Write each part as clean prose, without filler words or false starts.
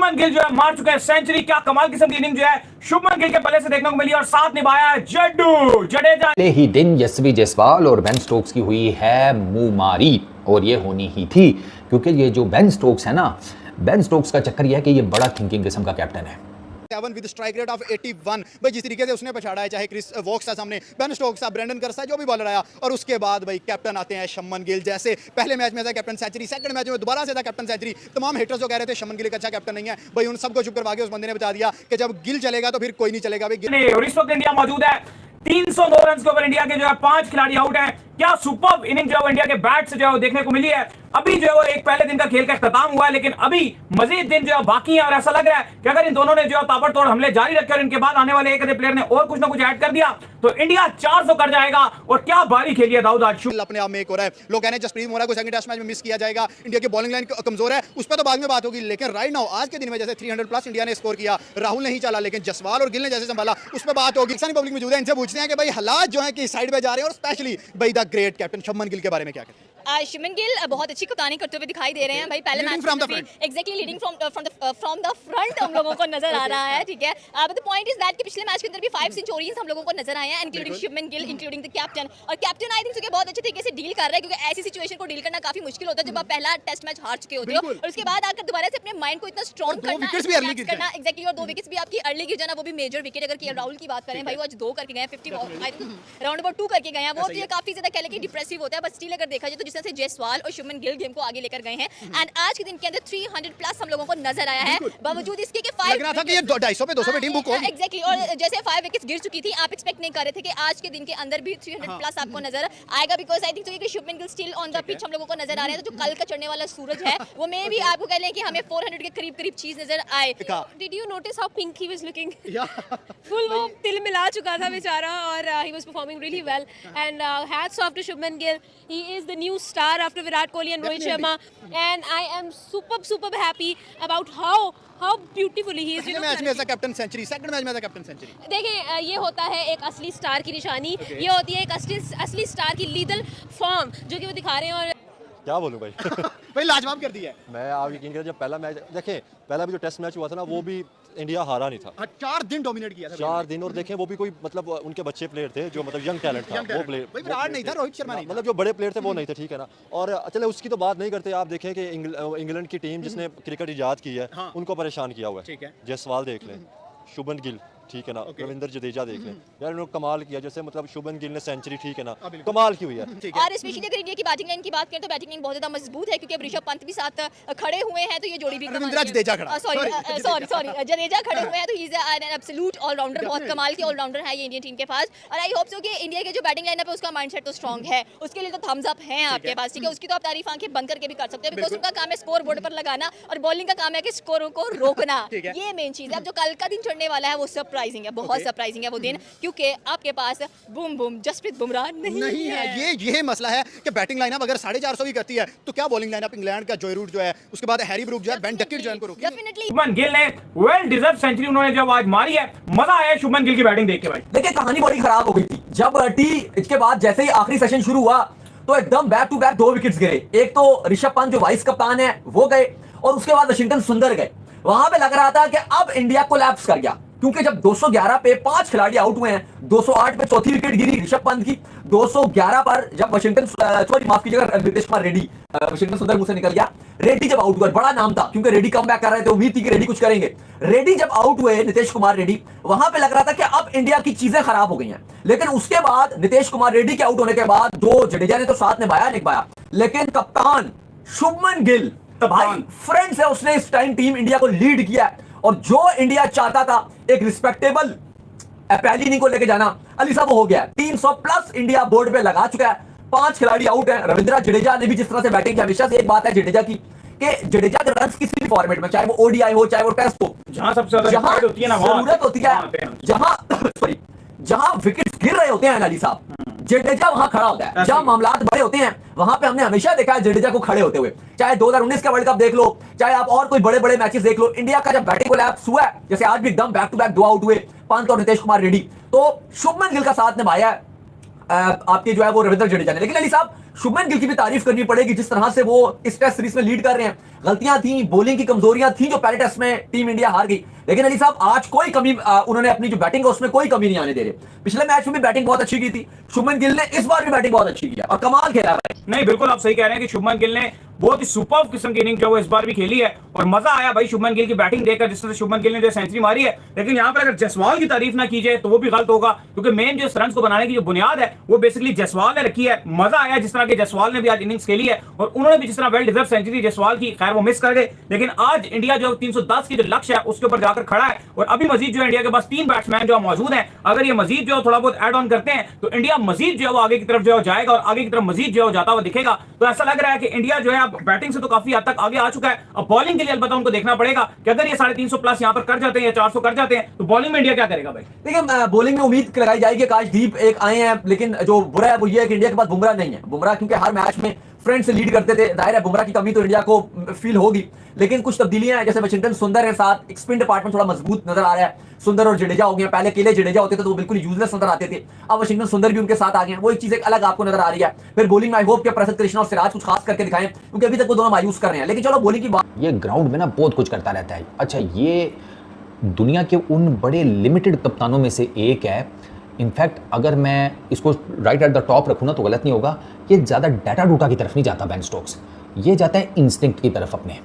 शुभमन गिल जो है मार चुके हैं सेंचुरी। क्या कमाल किस्म की इनिंग जो है शुभमन गिल के बल्ले से देखने को मिली और साथ निभाया है जड्डू जडेजा। पहले ही दिन यशस्वी जायसवाल और बेन स्टोक्स की हुई है मुंहमारी, और ये होनी ही थी क्योंकि ये जो बेन स्टोक्स है ना, बेन स्टोक्स का चक्कर यह है कि ये बड़ा थिंकिंग किस्म का कैप्टन है। विद स्ट्राइक रेट ऑफ 81 भाई, जिस तरीके से उसने पछाड़ा है, चाहे क्रिस वोक्स था सामने, बेन स्टोक्स था, ब्रेंडन कर्स था, जो भी बॉलर आया, और उसके बाद भाई कैप्टन आते हैं शुभमन गिल। जैसे पहले मैच में था कैप्टन सेंचुरी, सेकंड मैच में दोबारा से था कैप्टन सेंचुरी। तमाम हेटर्स जो कह रहे थे शुभमन गिल एक अच्छा कैप्टन नहीं है, भाई उन सबको चुप करवा के उस बंदे ने बता दिया कि जब गिल चलेगा तो फिर कोई नहीं चलेगा भाई। और इस वक्त इंडिया मौजूद है 302 रन के ऊपर। इंडिया के जो है 5 खिलाड़ी आउट हैं। क्या सुपर्ब इनिंग जो है इंडिया के बैट से जो है देखने को मिली है। अभी जो है वो एक पहले दिन का खेल का इख्तिताम हुआ है, लेकिन अभी मजीद दिन जो है बाकी है और ऐसा लग रहा है कि अगर इन दोनों ने जो है ताबड़तोड़ हमले जारी रखे और इनके बाद आने वाले एक आधे प्लेयर ने और कुछ ना कुछ ऐड कर दिया तो इंडिया 400 कर जाएगा। और क्या बारी खेली है दाऊद आज अपने आप में एक हो रहा है। लोग कह रहे हैं जसप्रीत बुमराह को सेकंड टेस्ट मैच में मिस किया जाएगा, इंडिया की बॉलिंग लाइन कमजोर है, उस पर तो बाद में बात होगी। लेकिन राइट नाउ आज के दिन में जैसे 300 प्लस इंडिया ने स्कोर किया, राहुल नहीं चला लेकिन जसवाल और गिल ने जैसे संभाला, उस पर बात होगी। पाकिस्तानी पब्लिक मौजूद है, इनसे पूछते हैं कि भाई हालात जो है कि साइड पे जा रहे हैं, और स्पेशली भाई the great captain Shubman Gill के बारे में क्या कहते हैं। शुभमन गिल बहुत अच्छी कप्तानी करते हुए दिखाई दे रहे हैं भाई। पहले मैच में exactly leading from the front हम लोगों को नजर आ रहा है, ठीक है। But the point is that कि पिछले मैच के अंदर भी 5 सेंचुरीज हम लोगों को नजर आए हैं, including Shubman Gill, including the captain. और कैप्टन आई थिंक बहुत अच्छे तरीके से डील कर रहा है, क्योंकि ऐसी सिचुएशन को डील करना काफी मुश्किल होता है जब आप पहला टेस्ट मैच हार चुके होते हो और उसके बाद आकर दोबारा से अपने माइंड को इतना स्ट्रॉन्ग करना एग्जैक्टली। और 2 विकेट्स भी आपकी अर्ली गिर जाना, वो भी मेजर विकेट। अगर केएल राहुल की बात करें भाई, वो आज 2 करके गए, 50 आई थिंक राउंड अबाउट 2 करके गए हैं, वो काफी ज्यादा कह लें कि डिप्रेसिव होता है। बट स्टिल अगर देखा जाए तो जिस तरह से जायसवाल और शुभमन गिल गेम को आगे लेकर गए हैं, एंड आज के दिन के अंदर 300 प्लस हम लोगों को नजर आया है, बावजूद इसके कि 5 लग रहा था कि ये 250 पे 200 पे टीम बुक होगी एग्जैक्टली। और जैसे 5 विकेट्स गिर चुकी थी, आप एक्सपेक्ट नहीं कर रहे थे कि आज के दिन के अंदर भी 300 प्लस आपको नजर आएगा, बिकॉज आई थिंक कि Shubman Gill still on the pitch हम लोगों को नजर आ रहे हैं। तो जो कल का चढ़ने वाला सूरज है वो मे भी आपको कह लें कि हमें 400 के करीब करीब चीज नजर आए। Did you notice how pink he was looking? Full वो तिल मिला चुका था बेचारा, और he was performing really well, and hats off to Shubman Gill. He is the new star after Virat Kohli and Rohit Sharma, and I am super happy about how beautifully he is. Match में ऐसा captain century, second match में ऐसा captain century. देखें, ये होता है एक असली स्टार की निशानी, ये होती है एक असली स्टार की लीडल फॉर्म जो कि वो दिखा रहे हैं। और क्या बोलूं भाई भाई लाजवाब कर दिया है। मैं आप यकीन करें, जब पहला मैच देखें, पहला भी जो टेस्ट मैच हुआ था ना, वो भी इंडिया हारा नहीं था। 4 दिन डोमिनेट किया था, 4 दिन। और देखें वो भी कोई मतलब उनके बच्चे प्लेयर थे जो मतलब यंग टैलेंट था, वो प्लेयर भाई विराट नहीं था, रोहित शर्मा नहीं, मतलब जो बड़े प्लेयर थे वो नहीं थे, ठीक है ना। और चले उसकी तो बात नहीं करते, आप देखें कि इंग्लैंड की टीम जिसने क्रिकेट इजाद की है उनको परेशान किया हुआ है। जायसवाल देख लें, शुभमन गिल, ठीक है ना, रविंद्र जडेजा देख लें, यार उन्होंने कमाल किया। जैसे मतलब शुभमन गिल ने सेंचुरी, ठीक है ना, कमाल की हुई है। और स्पेशली अगर इंडिया की बैटिंग लाइन की बात करें तो बैटिंग लाइन बहुत ज्यादा मजबूत है, क्योंकि अब ऋषभ पंत भी साथ खड़े हुए हैं, तो ये जोड़ी भी रविंद्र जडेजा खड़ा, सॉरी जडेजा खड़े हुए हैं, तो he is an absolute all rounder, बहुत कमाल के ऑलराउंडर है ये इंडियन टीम के पास। और आई होप सो कि इंडिया के जो बैटिंग लाइनअप है उसका माइंडसेट तो स्ट्रांग है, उसके लिए तो थम्स अप है आपके पास, ठीक है। उसकी तो आप तारीफ आंखें बंद करके भी कर सकते हैं, बिकॉज उनका काम है स्कोर बोर्ड पर लगाना और बॉलिंग का काम है कि स्कोरों को रोकना, ये मेन चीज है। अब जो कल का दिन चढ़ने वाला है वो सरप्राइजिंग है, बहुत सरप्राइजिंग है वो दिन, क्योंकि आपके पास बूम बूम जसप्रीत बुमराह नहीं है। ये मसला है कि बैटिंग लाइनअप अगर 450 भी करती है तो क्या बॉलिंग लाइनअप इंग्लैंड का जॉय रूट जो है, उसके बाद हैरी ब्रूक जो है, बेन डकेट जो है, उनको रोके। डेफिनेटली शुभमन गिल ने वेल डिजर्व सेंचुरी उन्होंने जब आज मारी है, मजा आया शुभमन गिल की बैटिंग देख के भाई। देखिए कहानी बड़ी खराब हो गई थी जब इसके बाद जैसे ही आखिरी सेशन शुरू हुआ तो एकदम बैक टू बैक 2 विकेट्स गिरे। एक तो ऋषभ पंत जो वाइस कप्तान है वो गए, और उसके बाद वाशिंगटन सुंदर गए। वहां पे लग रहा था कि अब इंडिया कोलैप्स कर गया, क्योंकि जब 211 पे 5 खिलाड़ी आउट हुए हैं, 208 पे चौथी विकेट गिरी ऋषभ पंत की, 211 पर जब वाशिंगटन माफ कीजिएगा नितेश कुमार रेड्डी, वाशिंगटन सुंदर मुझसे निकल गया, रेड्डी जब आउट हुआ, बड़ा नाम था क्योंकि रेड्डी कम बैक कर रहे थे, उम्मीद थी कि रेड्डी कुछ करेंगे। रेड्डी जब आउट हुए, नितेश कुमार रेड्डी, वहां पे लग रहा था कि अब इंडिया की चीजें खराब हो गई हैं। लेकिन उसके बाद नितेश कुमार रेड्डी के आउट होने के बाद जडेजा ने तो साथ निभाया, लेकिन कप्तान शुभमन गिल भाई फ्रेंड्स है, उसने इस टाइम टीम इंडिया को लीड किया, और जो इंडिया चाहता था एक रिस्पेक्टेबल पहली इनिंग को लेके जाना, अली साहब हो गया। 300 प्लस इंडिया बोर्ड पे लगा चुका है, 5 खिलाड़ी आउट है। रविंद्र जडेजा ने भी जिस तरह से बैटिंग की, हमेशा से एक बात है जडेजा की कि जडेजा के रन्स किसी भी फॉर्मेट में, चाहे वो ओडीआई हो चाहे वो टेस्ट हो, जहां सबसे ज्यादा जरूरत होती है ना, जरूरत होती है, जहां विकेट्स गिर रहे होते हैं अली साहब, जडेजा वहां खड़ा होता है। जहां मामलात बड़े होते हैं वहां पे हमने हमेशा देखा है जडेजा को खड़े होते हुए, चाहे 2019 का वर्ल्ड कप देख लो, चाहे आप और कोई बड़े बड़े मैचेस देख लो। इंडिया का जब बैटिंग कोलैप्स हुआ है, जैसे आज भी एकदम बैक टू बैक 2 आउट हुए, पंत और नितेश कुमार रेड्डी, तो शुभमन गिल का साथ निभाया है। आपके जो है वो रविंद्र जडेजा ने। लेकिन अली साहब, शुभमन गिल की भी तारीफ करनी पड़ेगी, जिस तरह से वो इस टेस्ट सीरीज में लीड कर रहे हैं। गलतियां थी, बॉलिंग की कमजोरियां थी जो पहले टेस्ट में टीम इंडिया हार गई, लेकिन अली साहब आज कोई कमी उन्होंने अपनी जो बैटिंग है उसमें कोई कमी नहीं आने दे रहे। पिछले मैच में भी बैटिंग बहुत अच्छी की थी शुभमन गिल ने, इस बार भी बैटिंग बहुत अच्छी की है और कमाल खेला है। नहीं, बिल्कुल आप सही कह रहे हैं कि शुभमन गिल ने बहुत ही सुपर किस्म की इनिंग जो है इस बार भी खेली है और मजा आया भाई शुभमन गिल की बैटिंग देखकर, जिस तरह से शुभमन गिल ने जो सेंचुरी मारी है। लेकिन यहाँ पर अगर जायसवाल की तारीफ ना की जाए तो वो भी गलत होगा, क्योंकि मेन जो रन को बनाने की जो बुनियाद है वो बेसिकली जायसवाल ने रखी है। मजा आया जिस तरह के जायसवाल ने भी आज इनिंग्स खेली है और उन्होंने भी जिस तरह वेल डिजर्व सेंचुरी जायसवाल की, खैर वो मिस कर गए, लेकिन आज इंडिया जो 310 की जो लक्ष्य है उसके ऊपर जाकर खड़ा है। और अभी मजीद जो है इंडिया के पास 3 बैट्समैन जो मौजूद हैं, अगर ये मजीद जो थोड़ा बहुत एड ऑन करते हैं तो इंडिया मजीद जो है वो आगे की तरफ जो है जाएगा और आगे की तरफ मजीद जो है जाता हुआ दिखेगा। तो ऐसा लग रहा है कि इंडिया जो है अब बैटिंग से तो काफी हद तक आगे आ चुका है। अब बॉलिंग के लिए अलबत्ता उनको देखना पड़ेगा कि अगर ये 350 प्लस यहाँ पर कर जाते हैं या 400 कर जाते हैं तो बॉलिंग में इंडिया क्या करेगा भाई। देखिए, बॉलिंग में उम्मीद लगाई जाएगी कि आकाशदीप एक आए हैं, लेकिन जो बुरा है वो ये है कि इंडिया के पास बुमराह नहीं है। बुमराह क्योंकि हर मैच में फ्रंट से लीड करते थे, जाहिर है बुमराह की कमी तो इंडिया को फील होगी, लेकिन कुछ तब्दीलियां हैं, जैसे वाशिंगटन सुंदर है साथ, एक स्पिन डिपार्टमेंट थोड़ा मजबूत नजर आ रहा है। सुंदर और जडेजा हो गए, पहले अकेले जडेजा होते थे तो वो बिल्कुल यूजलेस नजर आते थे, अब वाशिंगटन सुंदर भी उनके साथ आ गए हैं, वो एक चीज एक अलग आपको नजर आ रही है। फिर बॉलिंग में आई होप कि प्रसिद्ध कृष्णा और सिराज कुछ खास करके दिखाएं, क्योंकि अभी तक वो दोनों मायूस कर रहे हैं। लेकिन चलो बॉलिंग की बात, ये ग्राउंड में ना बहुत कुछ करता रहता है। अच्छा, ये दुनिया के उन बड़े लिमिटेड कप्तानों में से एक है। इनफैक्ट अगर मैं इसको राइट एट द टॉप रखूँ ना तो गलत नहीं होगा, ये ज़्यादा डाटा डूटा की तरफ नहीं जाता बेन स्टोक्स, ये जाता है इंस्टिंक्ट की तरफ अपने।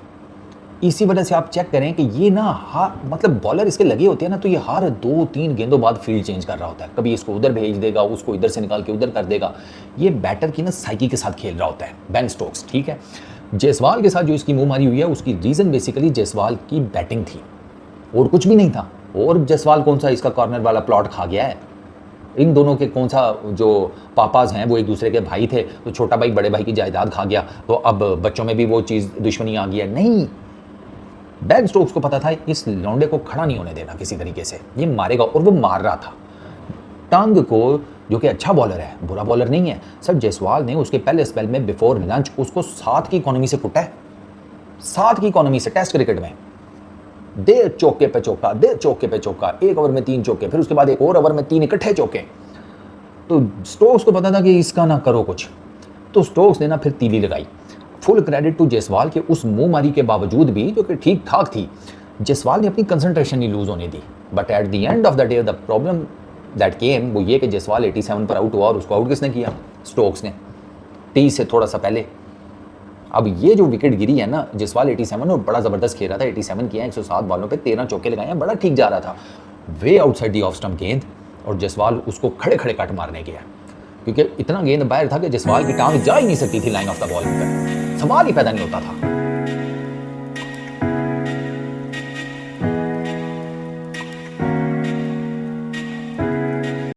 इसी वजह से आप चेक करें कि ये ना मतलब बॉलर इसके लगे होते हैं ना तो ये हर 2-3 गेंदों बाद फील्ड चेंज कर रहा होता है, कभी इसको उधर भेज देगा, उसको इधर से निकाल के उधर कर देगा। ये बैटर की ना साइकी के साथ खेल रहा होता है बेन स्टोक्स, ठीक है। जायसवाल के साथ जो इसकी मुंह मारी हुई है उसकी रीज़न बेसिकली जायसवाल की बैटिंग थी और कुछ भी नहीं था। और जायसवाल कौन सा इसका कॉर्नर वाला प्लॉट खा गया है, इन दोनों के कौन सा जो पापाज हैं वो एक दूसरे के भाई थे, तो छोटा भाई बड़े भाई की जायदाद खा गया तो अब बच्चों में भी वो चीज़ दुश्मनी आ गई है। नहीं, बेन स्टोक्स को पता था इस लौंडे को खड़ा नहीं होने देना किसी तरीके से, ये मारेगा, और वो मार रहा था टंग को, जो कि अच्छा बॉलर है, बुरा बॉलर नहीं है। सर जायसवाल ने उसके पहले स्पेल में बिफोर लंच उसको 7 की इकोनॉमी से कुटा है, 7 की इकोनॉमी से टेस्ट क्रिकेट में। दे चौके पे चौका, दे चौके पे चौका, 1 ओवर में 3 चौके, फिर उसके बाद एक और ओवर में 3 इकट्ठे चौके। तो स्टोक्स को पता था कि इसका ना करो कुछ, तो स्टोक्स ने ना फिर तीली लगाई। फुल क्रेडिट टू जायसवाल के उस मुंह मारी के बावजूद भी, जो कि ठीक ठाक थी, जायसवाल ने अपनी कंसंट्रेशन नहीं लूज होने दी। But at the end of the day the problem that came वो ये कि जायसवाल 87 पर आउट हुआ और उसको आउट किसने किया? स्टोक्स ने, 30 से थोड़ा सा पहले। अब ये जो विकेट गिरी है ना, जायसवाल 87 और बड़ा ज़बरदस्त खेल रहा था, 87 किया, 107 बॉलों पे 13 चौके लगाए हैं, बड़ा ठीक जा रहा था, वे आउटसाइड दी ऑफ स्टंप गेंद, और जायसवाल उसको खड़े खड़े कट मारने गया, क्योंकि इतना गेंद बाहर था कि जायसवाल की टांग जा ही नहीं सकती थी लाइन ऑफ द बॉल पर, सवाल ही पैदा नहीं होता था।